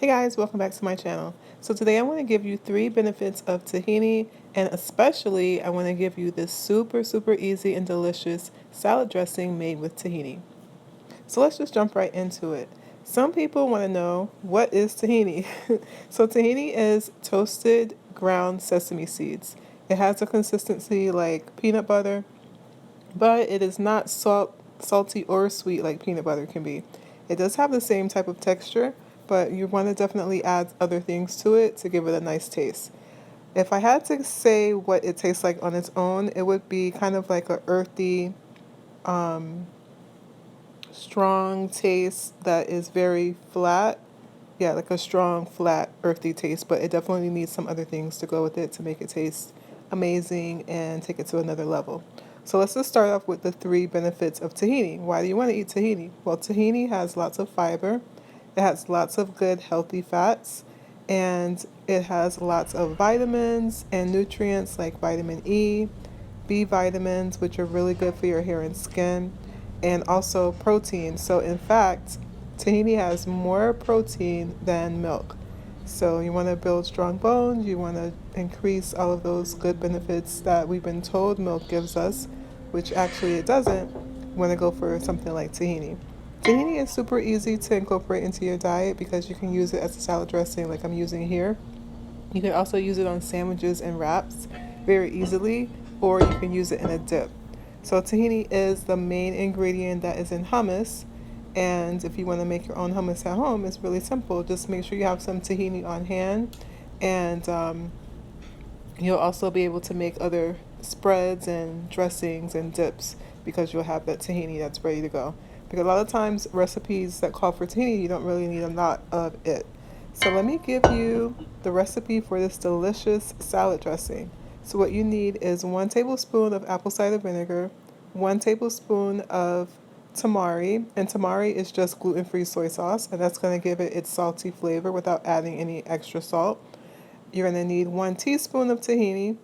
Hey guys, welcome back to my channel. So today I want to give you 3 benefits of tahini, and especially I want to give you this super easy and delicious salad dressing made with tahini. So let's just jump right into it. Some people want to know, what is tahini? So tahini is toasted ground sesame seeds. It has a consistency like peanut butter, but it is not salty or sweet like peanut butter can be. It does have the same type of texture, but you want to definitely add other things to it to give it a nice taste. If I had to say what it tastes like on its own, it would be kind of like a earthy, strong taste that is very flat. Yeah, like a strong, flat, earthy taste, but it definitely needs some other things to go with it to make it taste amazing and take it to another level. So let's just start off with the 3 benefits of tahini. Why do you want to eat tahini? Well, tahini has lots of fiber, it has lots of good, healthy fats, and it has lots of vitamins and nutrients like vitamin E, B vitamins, which are really good for your hair and skin, and also protein. So, in fact, tahini has more protein than milk. So, you want to build strong bones, you want to increase all of those good benefits that we've been told milk gives us, which actually it doesn't. You want to go for something like tahini. Tahini is super easy to incorporate into your diet because you can use it as a salad dressing, like I'm using here. You can also use it on sandwiches and wraps very easily, or you can use it in a dip. So, tahini is the main ingredient that is in hummus. And if you want to make your own hummus at home, it's really simple. Just make sure you have some tahini on hand, and you'll also be able to make other spreads and dressings and dips because you'll have that tahini that's ready to go. Because a lot of times recipes that call for tahini, you don't really need a lot of it. So let me give you the recipe for this delicious salad dressing. So what you need is 1 tablespoon of apple cider vinegar, 1 tablespoon of tamari, and tamari is just gluten-free soy sauce, and that's going to give it its salty flavor without adding any extra salt. You're going to need 1 teaspoon of tahini,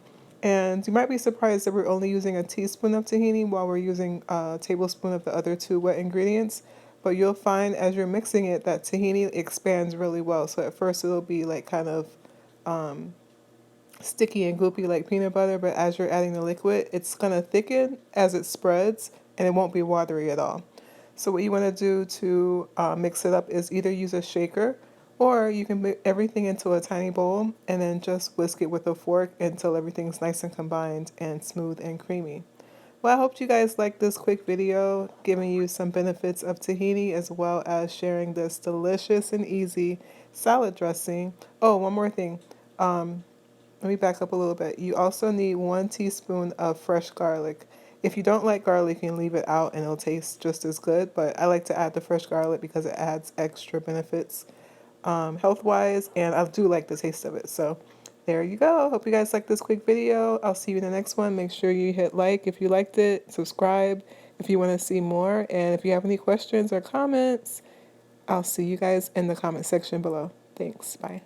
and you might be surprised that we're only using a teaspoon of tahini while we're using a tablespoon of the other 2 wet ingredients. But you'll find as you're mixing it that tahini expands really well. So at first it'll be like kind of sticky and goopy like peanut butter, but as you're adding the liquid, it's going to thicken as it spreads and it won't be watery at all. So what you want to do to mix it up is either use a shaker, or you can put everything into a tiny bowl and then just whisk it with a fork until everything's nice and combined and smooth and creamy. Well, I hope you guys liked this quick video giving you some benefits of tahini as well as sharing this delicious and easy salad dressing. Oh, one more thing. Let me back up a little bit. You also need 1 teaspoon of fresh garlic. If you don't like garlic, you can leave it out and it'll taste just as good. But I like to add the fresh garlic because it adds extra benefits health-wise, and I do like the taste of it. So there you go. Hope you guys like this quick video. I'll see you in the next one. Make sure you hit like if you liked it, subscribe if you want to see more, and if you have any questions or comments, I'll see you guys in the comment section below. Thanks. Bye.